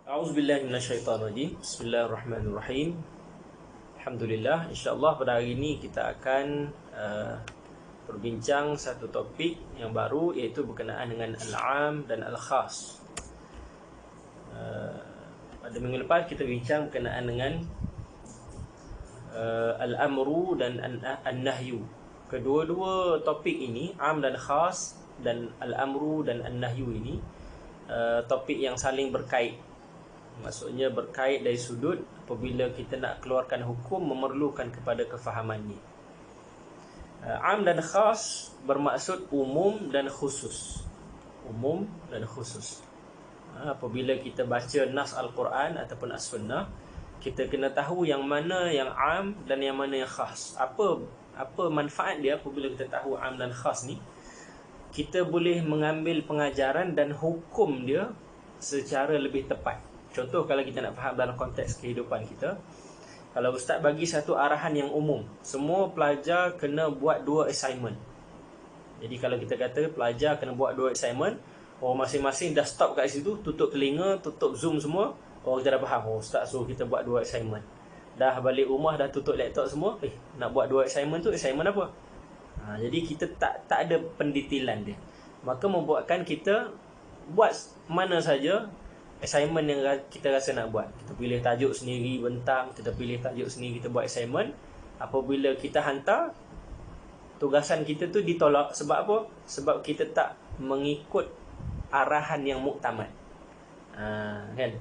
A'udzubillahi minasyaitonirrajim. Bismillahirrahmanirrahim. Alhamdulillah, insya-Allah pada hari ini kita akan berbincang satu topik yang baru, iaitu berkenaan dengan al-'am dan al-khas. Pada minggu lepas kita bincang berkenaan dengan al-amru dan an-nahyu. Kedua-dua topik ini, 'am dan khas, dan al-amru dan an-nahyu ini topik yang saling berkait. Maksudnya berkait dari sudut apabila kita nak keluarkan hukum memerlukan kepada kefahamannya. Am dan khas bermaksud umum dan khusus. Umum dan khusus. Apabila kita baca nas Al-Quran ataupun As-Sunnah, kita kena tahu yang mana yang am dan yang mana yang khas. Apa manfaat dia apabila kita tahu am dan khas ni? Kita boleh mengambil pengajaran dan hukum dia secara lebih tepat. Contoh, kalau kita nak faham dalam konteks kehidupan kita, kalau ustaz bagi satu arahan yang umum, semua pelajar kena buat 2 assignment. Jadi kalau kita kata pelajar kena buat 2 assignment, orang masing-masing dah stop kat situ, tutup telinga, tutup Zoom semua, orang kita dah faham, ustaz suruh kita buat 2 assignment. Dah balik rumah, dah tutup laptop semua, nak buat 2 assignment tu, assignment apa? Jadi kita tak ada pendetailan dia. Maka membuatkan kita buat mana saja assignment yang kita rasa nak buat. Kita pilih tajuk sendiri, bentang, kita pilih tajuk sendiri, kita buat assignment. Apabila kita hantar, tugasan kita tu ditolak. Sebab apa? Sebab kita tak mengikut arahan yang muktamad. Kan?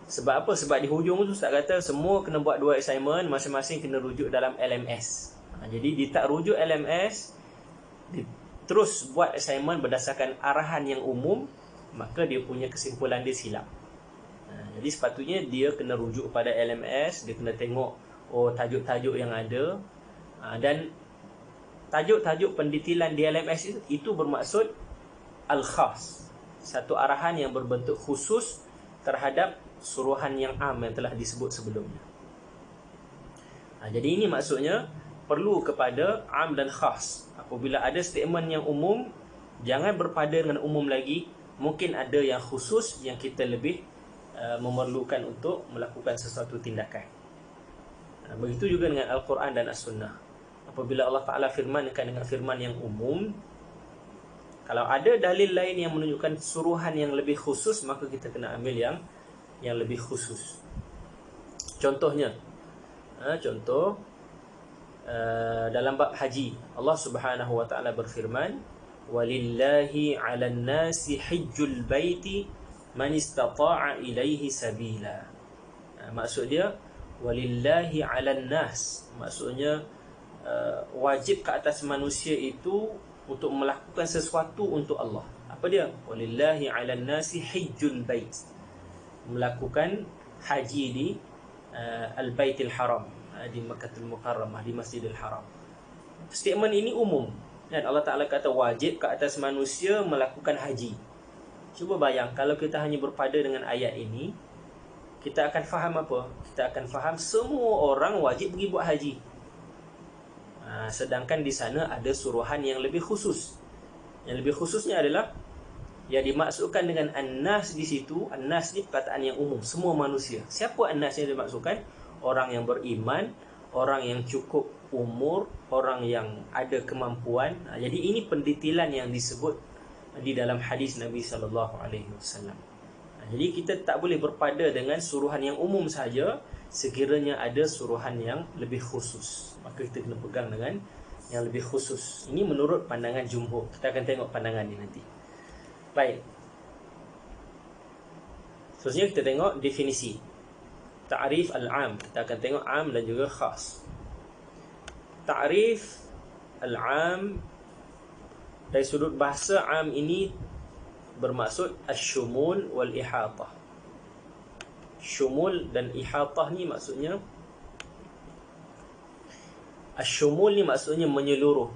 Sebab apa? Sebab di hujung tu Ustaz kata semua kena buat 2 assignment, masing-masing kena rujuk dalam LMS. Jadi dia tak rujuk LMS, dia terus buat assignment berdasarkan arahan yang umum, maka dia punya kesimpulan dia silap. Jadi sepatutnya dia kena rujuk pada LMS, dia kena tengok tajuk-tajuk yang ada, dan tajuk-tajuk pendetailan di LMS itu bermaksud al-khas, satu arahan yang berbentuk khusus terhadap suruhan yang am yang telah disebut sebelumnya. Jadi ini maksudnya perlu kepada am dan khas. Apabila ada statement yang umum, jangan berpada dengan umum lagi. Mungkin ada yang khusus yang kita lebih memerlukan untuk melakukan sesuatu tindakan. Begitu juga dengan Al-Quran dan As-Sunnah. Apabila Allah Ta'ala firmankan dengan firman yang umum, kalau ada dalil lain yang menunjukkan suruhan yang lebih khusus, maka kita kena ambil yang lebih khusus. Contohnya, dalam bab haji, Allah Subhanahu wa Ta'ala berfirman, walillahi 'alan nasi hajjul baiti man istata'a ilaihi sabila. Maksud dia walillahi 'alan nas, maksudnya wajib ke atas manusia itu untuk melakukan sesuatu untuk Allah. Apa dia? Walillahi 'alan nasi hajjul bait, melakukan haji di al-Baitul Haram, di Makkahul Mukarramah, di Masjidil Haram. Statement ini umum, dan Allah Ta'ala kata wajib ke atas manusia melakukan haji. Cuba bayang, kalau kita hanya berpada dengan ayat ini, kita akan faham apa? Kita akan faham semua orang wajib pergi buat haji. Sedangkan di sana ada suruhan yang lebih khusus. Yang lebih khususnya adalah yang dimaksudkan dengan an-nas di situ. An-nas ni perkataan yang umum, semua manusia. Siapa an-nas yang dimaksudkan? Orang yang beriman, orang yang cukup umur, orang yang ada kemampuan. Jadi ini pendetailan yang disebut di dalam hadis Nabi SAW. Jadi kita tak boleh berpada dengan suruhan yang umum saja. Sekiranya ada suruhan yang lebih khusus, maka kita kena pegang dengan yang lebih khusus. Ini menurut pandangan jumhur. Kita akan tengok pandangan ini nanti. Baik, seterusnya kita tengok definisi ta'rif al-'am. Kita akan tengok am dan juga khas. Ta'rif al-'am dari sudut bahasa, am ini bermaksud asy-syumul wal ihatah. Syumul dan ihatah ni maksudnya, asy-syumul ni maksudnya menyeluruh,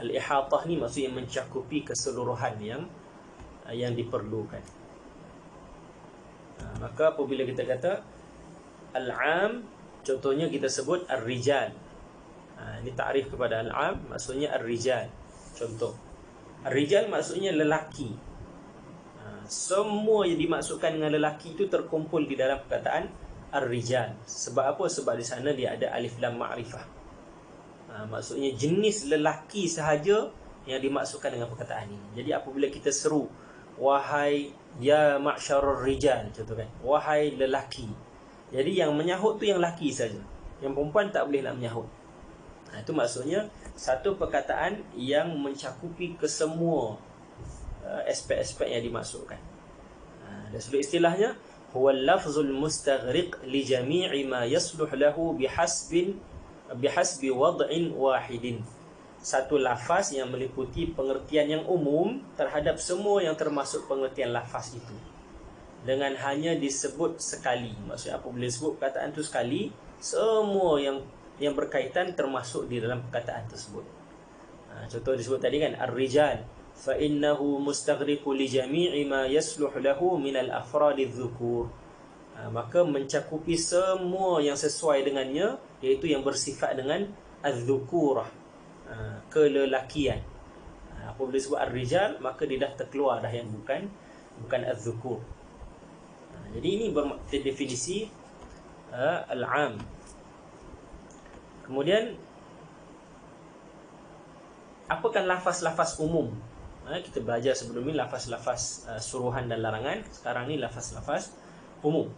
al-ihatah ni maksudnya mencakupi keseluruhan yang diperlukan. Maka apabila kita kata al-'am, contohnya kita sebut ar-rijal. Ini ta'rif kepada al-'am, maksudnya ar-rijal. Contoh, ar-rijal maksudnya lelaki. Semua yang dimaksudkan dengan lelaki itu terkumpul di dalam perkataan ar-rijal. Sebab apa? Sebab di sana dia ada alif lam ma'rifah. Maksudnya jenis lelaki sahaja yang dimaksudkan dengan perkataan ini. Jadi apabila kita seru, wahai ya ma'syarur rijal, contoh kan, wahai lelaki. Jadi yang menyahut tu yang lelaki saja. Yang perempuan tak boleh nak menyahut. Itu maksudnya satu perkataan yang mencakupi kesemua aspek-aspek yang dimaksudkan. Dan sudut istilahnya, huwa al-lafzul mustaghriq li jami'i ma yasluh lahu bihasbi wad'in wahidin. Satu lafaz yang meliputi pengertian yang umum terhadap semua yang termasuk pengertian lafaz itu, dengan hanya disebut sekali. Maksudnya apabila disebut perkataan itu sekali, semua yang berkaitan termasuk di dalam perkataan tersebut. Contoh disebut tadi kan, ar-rijal fa innahu mustaghriqu li jami'i ma yasluh lahu min al-afrad adh-dhukur. Maka mencakupi semua yang sesuai dengannya, iaitu yang bersifat dengan adh-dhukurah, kelelakian. Apabila disebut ar-rijal, maka dia dah terkeluar dah yang bukan adh-dhukur. Jadi ini definisi al-am. Kemudian, apakah lafaz-lafaz umum? Kita belajar sebelum ini lafaz-lafaz suruhan dan larangan. Sekarang ni lafaz-lafaz umum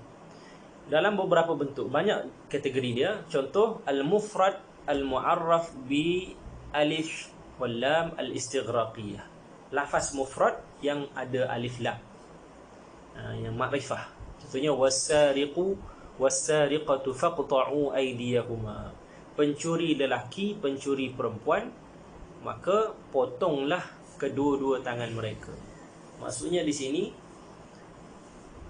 dalam beberapa bentuk, banyak kategori dia. Contoh, al-mufrad al-mu'arraf bi alif wal lam al-istighraqiyah. Lafaz mufrad yang ada alif lam, yang makrifah. Contohnya, was-sariqu was-sariqatu faqta'u aydiyahuma. Pencuri lelaki, pencuri perempuan, maka potonglah kedua-dua tangan mereka. Maksudnya di sini,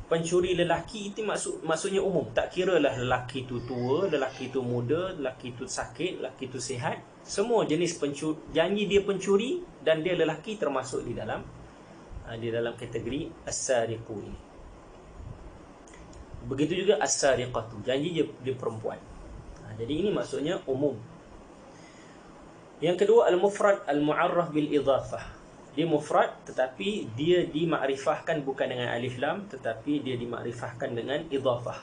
pencuri lelaki itu maksudnya umum. Tak kiralah lelaki itu tua, lelaki itu muda, lelaki itu sakit, lelaki itu sihat. Semua jenis pencuri, janji dia pencuri dan dia lelaki termasuk di dalam kategori as-sariqu ini. Begitu juga as-sariqatu, janji dia perempuan. Jadi ini maksudnya umum. Yang kedua, al-mufrad al-mu'arraf bil idhafah. Dia mufrad tetapi dia dimakrifahkan bukan dengan alif lam, tetapi dia dimakrifahkan dengan idhafah.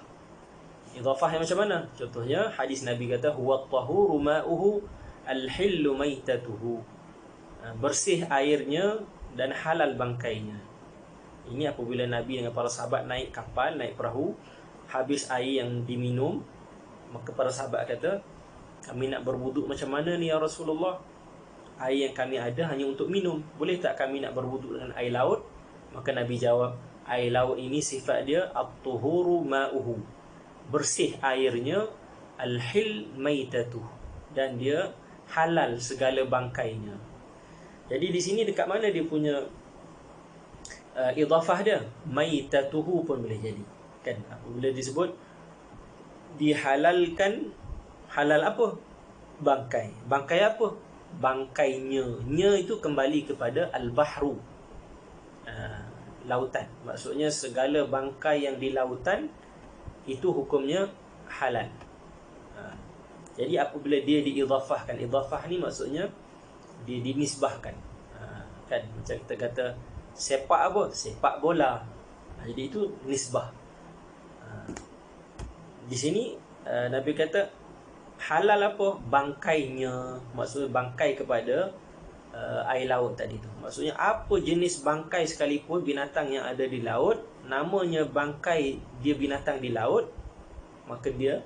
Idhafah yang macam mana? Contohnya hadis Nabi kata, huwa at-tahuru ma'uhu al-hillu maitatuhu. Bersih airnya dan halal bangkainya. Ini apabila Nabi dengan para sahabat naik kapal, naik perahu, habis air yang diminum, maka para sahabat kata, kami nak berwuduk macam mana ni ya Rasulullah? Air yang kami ada hanya untuk minum. Boleh tak kami nak berwuduk dengan air laut? Maka Nabi jawab, air laut ini sifat dia at-tuhuru ma'uhu. Bersih airnya, al-hil maitatuh. Dan dia halal segala bangkainya. Jadi di sini dekat mana dia punya idhafah dia? Maitatuhu pun boleh jadi. Kan? Apabila disebut dihalalkan, halal apa? Bangkai. Bangkai apa? Bangkainya. Nya itu kembali kepada al-bahru, lautan. Maksudnya segala bangkai yang di lautan itu hukumnya halal. Jadi apabila dia diidhafahkan, idhafah ni maksudnya dia dinisbahkan. Kan macam kita kata sepak apa? Sepak bola. Jadi itu nisbah. Di sini Nabi kata halal apa? Bangkainya. Maksudnya bangkai kepada air laut tadi tu. Maksudnya apa jenis bangkai sekalipun binatang yang ada di laut, namanya bangkai dia binatang di laut, maka dia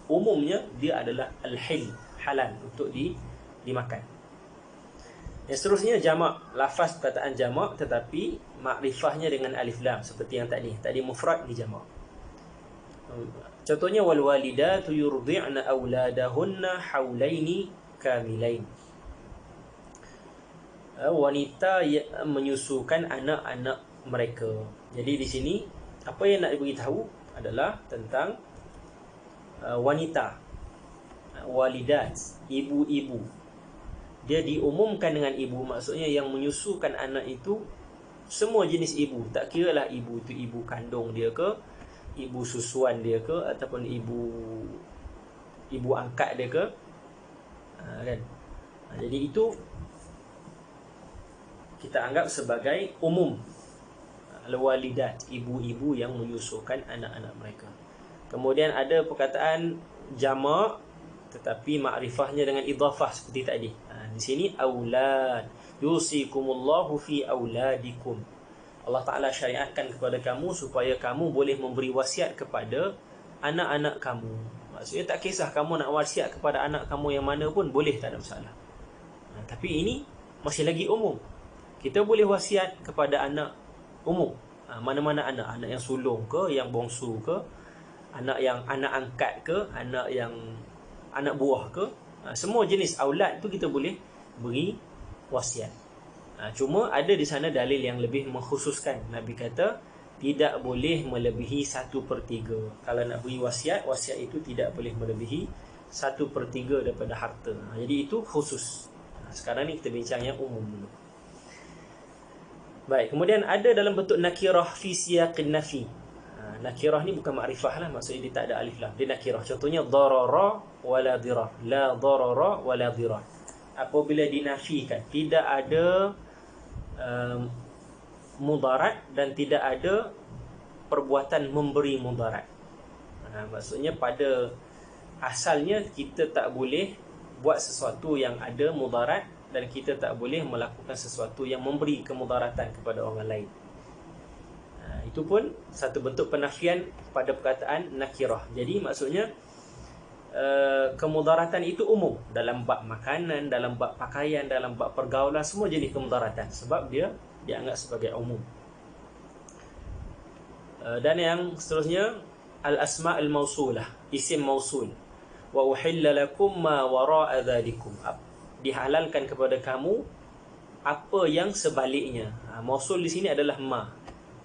umumnya dia adalah al-hil, halal untuk dimakan. Yang seterusnya jamak, lafaz perkataan jamak tetapi makrifahnya dengan alif lam seperti yang tadi mufrad di jamak. Contohnya, wal walidatu yurdi'na auladahunna haulaini kamilain. Wanita yang menyusukan anak-anak mereka. Jadi di sini apa yang nak diberitahu adalah tentang wanita, walidat, ibu-ibu. Dia diumumkan dengan ibu, maksudnya yang menyusukan anak itu semua jenis ibu. Tak kira lah ibu itu ibu kandung dia ke, ibu susuan dia ke, ataupun ibu angkat dia ke, kan? Jadi itu kita anggap sebagai umum. Al-walidat, ibu-ibu yang menyusukan anak-anak mereka. Kemudian ada perkataan jamak tetapi makrifahnya dengan idhafah seperti tadi. Di sini aulad. Yusikumullahu fi auladikum. Allah Ta'ala syariatkan kepada kamu supaya kamu boleh memberi wasiat kepada anak-anak kamu. Maksudnya tak kisah kamu nak wasiat kepada anak kamu yang mana pun boleh, tak ada masalah. Tapi ini masih lagi umum. Kita boleh wasiat kepada anak umum. Mana-mana anak. Anak yang sulung ke, yang bongsu ke, anak yang anak angkat ke, anak buah ke, semua jenis aulad tu kita boleh beri wasiat. Cuma ada di sana dalil yang lebih mengkhususkan. Nabi kata tidak boleh melebihi 1/3. Kalau nak beri wasiat, wasiat itu tidak boleh melebihi 1/3 daripada harta. Jadi itu khusus. Sekarang ni kita bincang yang umum dulu. Baik, kemudian ada dalam bentuk nakirah fi siyaqin nafi. Nakirah ni bukan makrifah lah, maksudnya dia tak ada alif lam. Dia nakirah. Contohnya darara wala dirar. La darara wala dirar. Apabila dinafikan, tidak ada mudarat dan tidak ada perbuatan memberi mudarat. Maksudnya pada asalnya kita tak boleh buat sesuatu yang ada mudarat dan kita tak boleh melakukan sesuatu yang memberi kemudaratan kepada orang lain. Itu pun satu bentuk penafian pada perkataan nakirah. Jadi maksudnya kemudaratan itu umum dalam bab makanan, dalam bab pakaian, dalam bab pergaulan, semua jenis kemudaratan sebab dia dianggap sebagai umum. Dan yang seterusnya al-asma' al-mausulah, isim mausul. Wa uhilla lakum ma wara'a dzalikum. Dihalalkan kepada kamu apa yang sebaliknya. Mausul di sini adalah ma.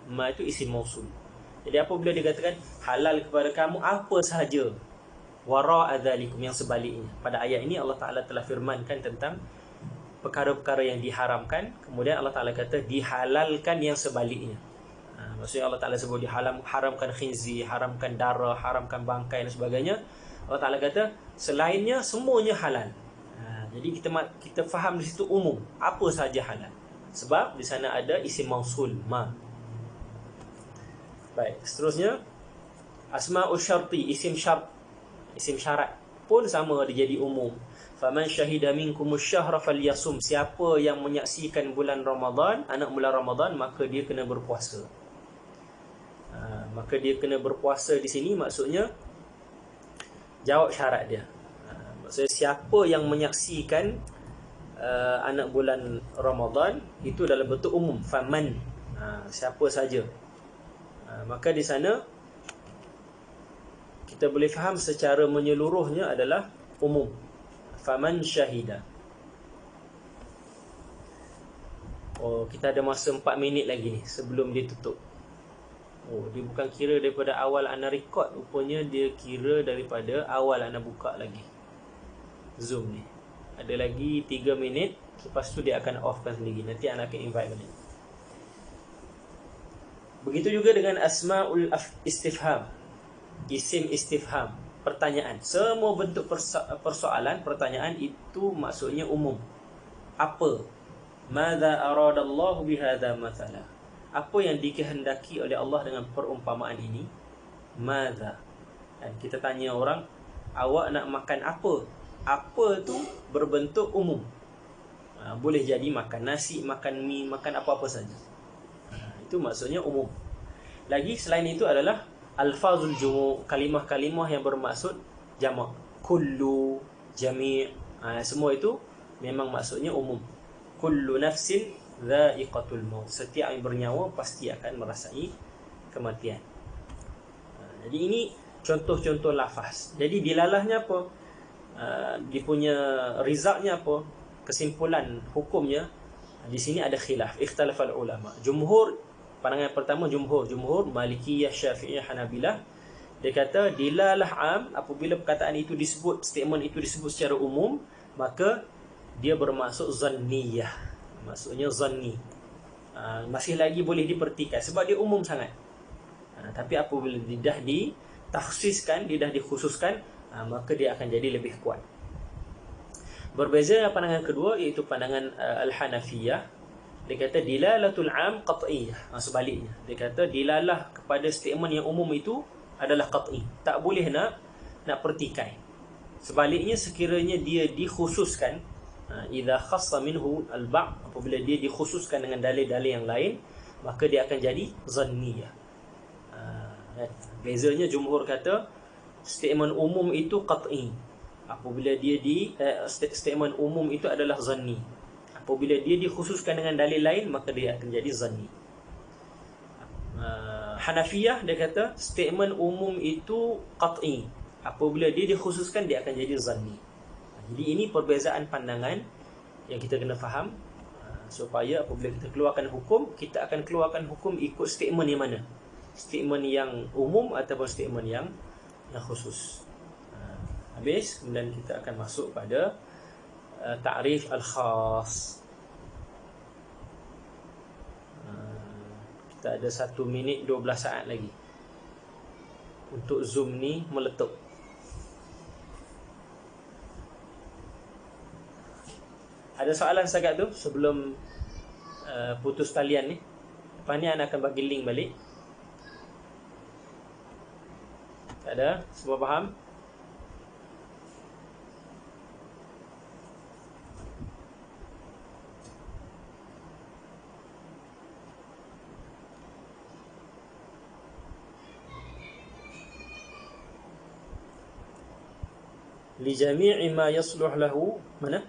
Ma itu isim mausul. Jadi apabila dikatakan halal kepada kamu apa sahaja, wara'a dzalikum, yang sebaliknya. Pada ayat ini Allah Ta'ala telah firmankan tentang perkara-perkara yang diharamkan. Kemudian Allah Ta'ala kata dihalalkan yang sebaliknya. Maksudnya Allah Ta'ala sebut haramkan khinzir, haramkan darah, haramkan bangkai dan sebagainya. Allah Ta'ala kata selainnya semuanya halal. Jadi kita faham di situ umum, apa saja halal. Sebab di sana ada isim mausul ma. Baik, seterusnya asma'ul syarti, isim syarat. Isim syarat pun sama, dia jadi umum. Faman syahida minkumus syahra falyasum. Siapa yang menyaksikan bulan Ramadan, anak bulan Ramadan, maka dia kena berpuasa. Maka dia kena berpuasa di sini maksudnya jawab syarat dia. Maksudnya siapa yang menyaksikan anak bulan Ramadan itu dalam bentuk umum, faman, siapa saja. Maka di sana kita boleh faham secara menyeluruhnya adalah umum. Faman syahida. Kita ada masa 4 minit lagi ni sebelum dia tutup. Dia bukan kira daripada awal ana record, rupanya dia kira daripada awal ana buka lagi Zoom ni. Ada lagi 3 minit, lepas tu dia akan offkan sendiri. Nanti ana akan invite balik. Begitu juga dengan asma'ul istifham, isim istifham, pertanyaan. Semua bentuk persoalan, pertanyaan itu maksudnya umum. Apa? Madza aradallahu bihadza mathala? Apa yang dikehendaki oleh Allah dengan perumpamaan ini? Madza? Dan kita tanya orang, awak nak makan apa? Apa tu berbentuk umum. Boleh jadi makan nasi, makan mie, makan apa-apa saja. Itu maksudnya umum. Lagi selain itu adalah alfazul jumu', kalimah-kalimah yang bermaksud jamak. Kullu, jami', semua itu memang maksudnya umum. Kullu nafsin dha'iqatul maut. Setiap yang bernyawa pasti akan merasai kematian. Jadi ini contoh-contoh lafaz. Jadi dilalahnya apa? Dia punya resultnya apa? Kesimpulan hukumnya di sini ada khilaf, ikhtalafal ulama. Jumhur, pandangan pertama jumhur Malikiyah, Syafi'iyah, Hanabilah, dia kata dilalah am, apabila perkataan itu disebut, statement itu disebut secara umum, maka dia bermaksud zanniyah. Maksudnya zanni. Masih lagi boleh dipertikan sebab dia umum sangat. Tapi apabila dia dah ditakhsiskan, dia dah dikhususkan, maka dia akan jadi lebih kuat. Berbeza dengan pandangan kedua, iaitu pandangan Al-Hanafiyah. Dia kata dilalatul am qat'iyah. Sebaliknya, dia kata dilalah kepada statement yang umum itu adalah qat'i. Tak boleh nak pertikai. Sebaliknya, sekiranya dia dikhususkan, idza khassa minhu al-ba', apabila dia dikhususkan dengan dalil-dalil yang lain, maka dia akan jadi zanniyah. Bezanya jumhur kata statement umum itu qat'i. Apabila dia statement umum itu adalah zanni. Apabila dia dikhususkan dengan dalil lain, maka dia akan jadi zanni. Hanafiyah dia kata statement umum itu qat'i. Apabila dia dikhususkan, dia akan jadi zanni. Jadi ini perbezaan pandangan yang kita kena faham, supaya apabila kita keluarkan hukum, kita akan keluarkan hukum ikut statement yang mana? Statement yang umum ataupun statement yang khusus. Habis, kemudian kita akan masuk pada ta'rif al-khas. Kita ada 1 minit 12 saat lagi untuk Zoom ni meletup. Ada soalan setakat tu sebelum putus talian ni? Lepas ni Ana akan bagi link balik. Tak ada? Semua faham? Li jami'i ma yasluh lahu mana?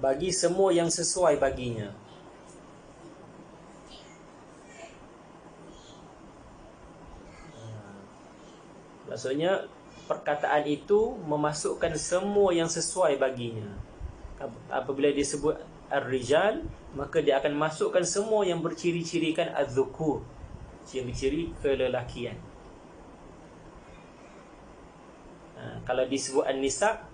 Bagi semua yang sesuai baginya. Maksudnya perkataan itu memasukkan semua yang sesuai baginya. Apabila disebut ar-rijal, maka dia akan masukkan semua yang berciri-cirikan az-zukur, ciri-ciri kelelakian. Kalau disebut an-nisa,